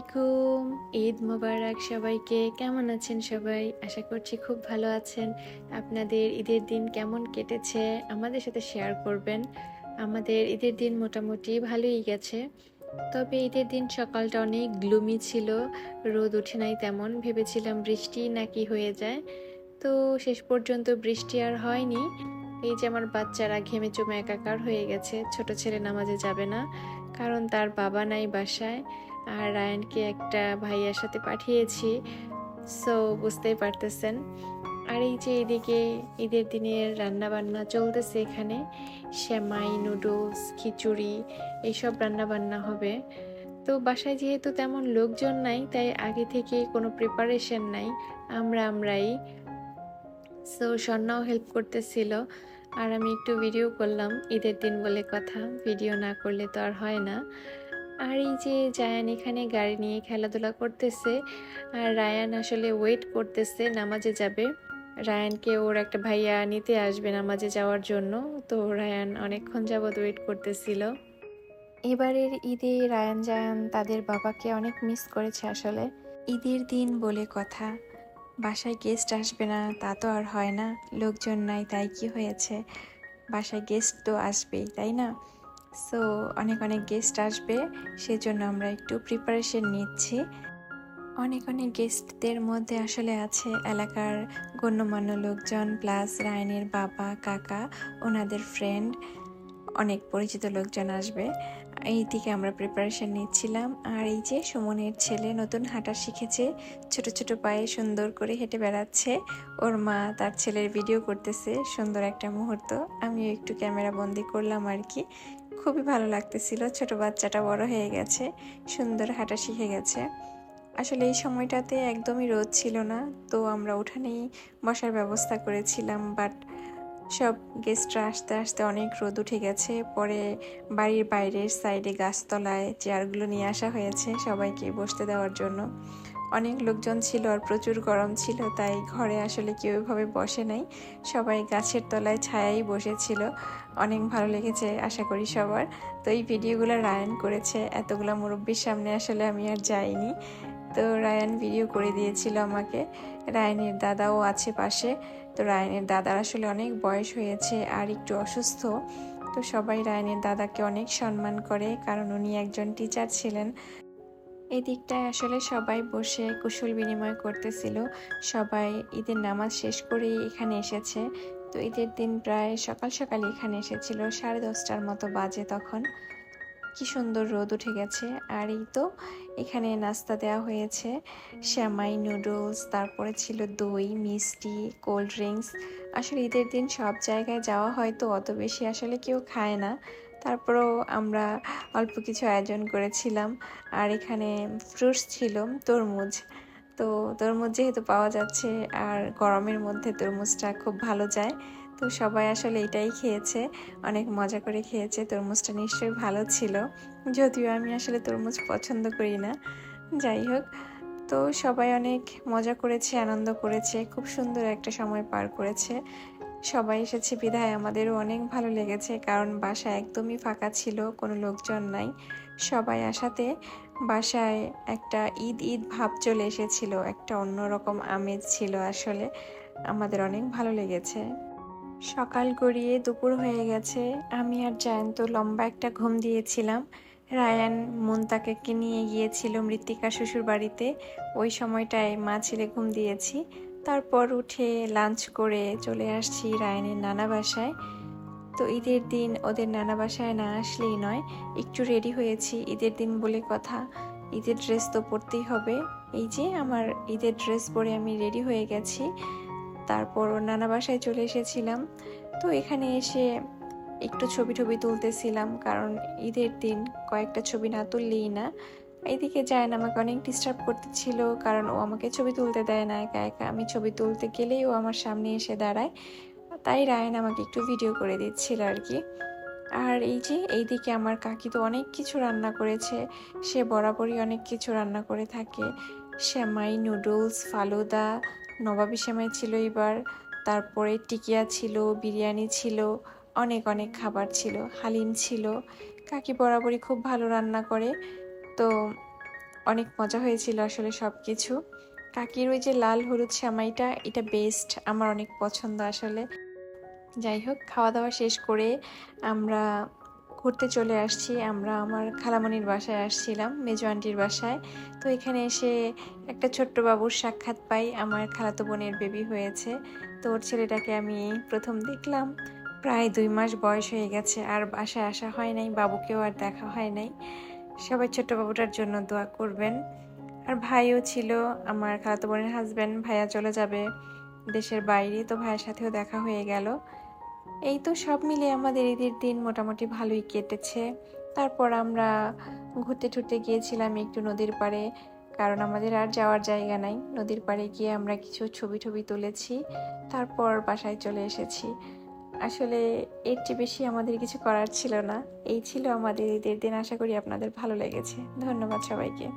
আলাইকুম। ঈদ মোবারক সবাইকে। কেমন আছেন সবাই? আশা করছি খুব ভালো আছেন। আপনাদের ঈদের দিন কেমন কেটেছে আমাদের সাথে শেয়ার করবেন। আমাদের ঈদের দিন মোটামুটি ভালোই গেছে। তবে ঈদের দিন সকালটা অনেক গ্লুমি ছিল, রোদ ওঠে নাই তেমন। ভেবেছিলাম বৃষ্টি নাকি হয়ে যায়, তো শেষ পর্যন্ত বৃষ্টি আর হয়নি। এই যে আমার বাচ্চারা ঘেমে চুমে একাকার হয়ে গেছে। ছোট ছেলে নামাজে যাবে না, কারণ তার বাবা নাই বাসায়। আর রায়ানকে একটা ভাইয়ার সাথে পাঠিয়েছি, সো বুঝতেই পারতেছেন। আর এই যে এদিকে ঈদের দিনের রান্না বান্না চলতেছে এখানে। সেমাই, নুডলস, খিচুড়ি এইসব রান্না বান্না হবে। তো বাসায় যেহেতু তেমন লোকজন নাই, তাই আগে থেকে কোনো প্রিপারেশন নাই, আমরাই। সো স্বর্ণাও হেল্প করতেছিল, আর আমি একটু ভিডিও করলাম। ঈদের দিন বলে কথা, ভিডিও না করলে তো আর হয় না। আর এই যে জায়ান এখানে গাড়ি নিয়ে খেলাধুলা করতেছে, আর রায়ান আসলে ওয়েট করতেছে নামাজে যাবে। রায়ানকে ওর একটা ভাইয়া নিতে আসবে নামাজে যাওয়ার জন্য। তো রায়ান অনেকক্ষণ যাবৎ ওয়েট করতেছিল। এবারের ঈদে রায়ান জায়ান তাদের বাবাকে অনেক মিস করেছে আসলে। ঈদের দিন বলে কথা, বাসায় গেস্ট আসবে না তা তো আর হয় না। লোকজন নাই তাই কি হয়েছে, বাসায় গেস্ট তো আসবেই, তাই না? সো অনেক অনেক গেস্ট আসবে, সেজন্য আমরা একটু প্রিপারেশন নিচ্ছি। অনেক গেস্টদের মধ্যে আসলে আছে এলাকার গণ্যমান্য লোকজন, প্লাস রায়নের বাবা, কাকা, ওনাদের ফ্রেন্ড, অনেক পরিচিত লোকজন আসবে। এই দিকে আমরা প্রিপারেশন নিচ্ছিলাম। আর এই যে সুমনের ছেলে নতুন হাঁটা শিখেছে, ছোট ছোট পায়ে সুন্দর করে হেঁটে বেড়াচ্ছে। ওর মা তার ছেলের ভিডিও করতেছে, সুন্দর একটা মুহূর্ত। আমিও একটু ক্যামেরা বন্দি করলাম আর কি। খুবই ভালো লাগতেছিল, ছোট বাচ্চাটা বড় হয়ে গেছে, সুন্দর হাঁটা শিখে গেছে। আসলে এই সময়টাতে একদমই রোদ ছিল না, তো আমরা উঠানেই বসার ব্যবস্থা করেছিলাম। বাট সব গেস্টরা আসতে আসতে অনেক রোদ উঠে গেছে। পরে বাড়ির বাইরের সাইডে গাছতলায় চেয়ারগুলো নিয়ে আসা হয়েছে সবাইকে বসতে দেওয়ার জন্য। অনেক লোকজন ছিল আর প্রচুর গরম ছিল, তাই ঘরে আসলে কেউ এভাবে বসে নাই, সবাই গাছের তলায় ছায়াই বসেছিল। অনেক ভালো লেগেছে আশা করি সবার। তো এই ভিডিওগুলো রায়ান করেছে, এতগুলো মুরব্বির সামনে আসলে আমি আর যাইনি। তো রায়ান ভিডিও করে দিয়েছিল আমাকে। রায়ানের দাদাও আছে পাশে। তো রায়ানের দাদার আসলে অনেক বয়স হয়েছে আর একটু অসুস্থ। তো সবাই রায়ানের দাদাকে অনেক সম্মান করে, কারণ উনি একজন টিচার ছিলেন। এই দিকটায় আসলে সবাই বসে কুশল বিনিময় করতেছিল। সবাই ঈদের নামাজ শেষ করেই এখানে এসেছে। তো ঈদের দিন প্রায় সকাল সকাল এখানে এসেছিল, 10:30টার মতো বাজে তখন। কি সুন্দর রোদ উঠে গেছে। আর এই তো এখানে নাস্তা দেওয়া হয়েছে, সেমাই, নুডলস, তারপরে ছিল দই, মিষ্টি, কোল্ড ড্রিঙ্কস। আসলে ঈদের দিন সব জায়গায় যাওয়া হয় তো অত বেশি আসলে কেউ খায় না, তারপরেও আমরা অল্প কিছু আয়োজন করেছিলাম। আর এখানে ফ্রুটস ছিল, তরমুজ। তো তরমুজ যেহেতু পাওয়া যাচ্ছে, আর গরমের মধ্যে তরমুজটা খুব ভালো যায়, তো সবাই আসলে এটাই খেয়েছে, অনেক মজা করে খেয়েছে। তরমুজটা নিশ্চয়ই ভালো ছিল, যদিও আমি আসলে তরমুজ পছন্দ করি না। যাই হোক, তো সবাই অনেক মজা করেছে, আনন্দ করেছে, খুব সুন্দর একটা সময় পার করেছে। সবাই এসেছে বিধায় আমাদেরও অনেক ভালো লেগেছে, কারণ বাসা একদমই ফাঁকা ছিল, কোনো লোকজন নাই। সবাই আসাতে বাসায় একটা ঈদ ঈদ ভাব চলে এসেছিল, একটা অন্যরকম আমেজ ছিল আসলে। আমাদের অনেক ভালো লেগেছে। সকাল গড়িয়ে দুপুর হয়ে গেছে, আমি আর জায়ন্ত লম্বা একটা ঘুম দিয়েছিলাম। রায়ান মুনতাকাকে নিয়ে গিয়েছিল মৃত্তিকা শ্বশুর বাড়িতে, ওই সময়টায় মা ছেলে ঘুম দিয়েছি। তারপর উঠে লাঞ্চ করে চলে আসছি রায়ানের নানা বাসায়। তো ঈদের দিন ওদের নানা বাসায় না আসলেই নয়, একটু রেডি হয়েছি, ঈদের দিন বলে কথা, ঈদের ড্রেস তো পরতেই হবে। এই যে আমার ঈদের ড্রেস পরে আমি রেডি হয়ে গেছি। তারপর ওর নানা বাসায় চলে এসেছিলাম। তো এখানে এসে একটু ছবি টবি তুলতেছিলাম, কারণ ঈদের দিন কয়েকটা ছবি না তুললেই না। এইদিকে জায়ান আমাকে অনেক ডিস্টার্ব করতেছিল, কারণ ও আমাকে ছবি তুলতে দেয় না একা একা। আমি ছবি তুলতে গেলেই ও আমার সামনে এসে দাঁড়ায়, তাই রায়ান আমাকে একটু ভিডিও করে দিচ্ছিল আর কি। আর এই যে এইদিকে আমার কাকি তো অনেক কিছু রান্না করেছে, সে বরাবরই অনেক কিছু রান্না করে থাকে। সেমাই, নুডলস, ফালুদা, নবাবী সেমাই ছিল এবার, তারপরে টিকিয়া ছিল, বিরিয়ানি ছিল, অনেক অনেক খাবার ছিল, হালিম ছিল। কাকি বরাবরই খুব ভালো রান্না করে। তো অনেক মজা হয়েছিল আসলে সব কিছু। কাকির ওই যে লাল হলুদ সেমাইটা, এটা বেস্ট, আমার অনেক পছন্দ আসলে। যাই হোক, খাওয়া দাওয়া শেষ করে আমরা ঘুরতে চলে আসছি। আমরা আমার খালামণির বাসায় আসছিলাম, মেজো আন্টির বাসায়। তো এখানে এসে একটা ছোট্ট বাবুর সাক্ষাৎ পাই। আমার খালাতো বোনের বেবি হয়েছে। তো ওর ছেলেটাকে আমি প্রথম দেখলাম। প্রায় 2 মাস বয়স হয়ে গেছে, আর বাসায় আসা হয় নাই, বাবুকেও আর দেখা হয় নাই। সবাই ছোট্ট বাবুটার জন্য দোয়া করবেন। আর ভাইও ছিল, আমার খালাতো বোনের হাজব্যান্ড। ভাইয়া চলে যাবে দেশের বাইরে, তো ভাইয়ের সাথেও দেখা হয়ে গেল। এই তো সব মিলে আমাদের ঈদের দিন মোটামুটি ভালোই কেটেছে। তারপর আমরা ঘুরতে টুরতে গিয়েছিলাম একটু নদীর পাড়ে, কারণ আমাদের আর যাওয়ার জায়গা নাই। নদীর পাড়ে গিয়ে আমরা কিছু ছবি টবি তুলেছি, তারপর বাসায় চলে এসেছি। আসলে এর চেয়ে বেশি আমাদের কিছু করার ছিল না। এই ছিল আমাদের ঈদের দিন। আশা করি আপনাদের ভালো লেগেছে। ধন্যবাদ সবাইকে।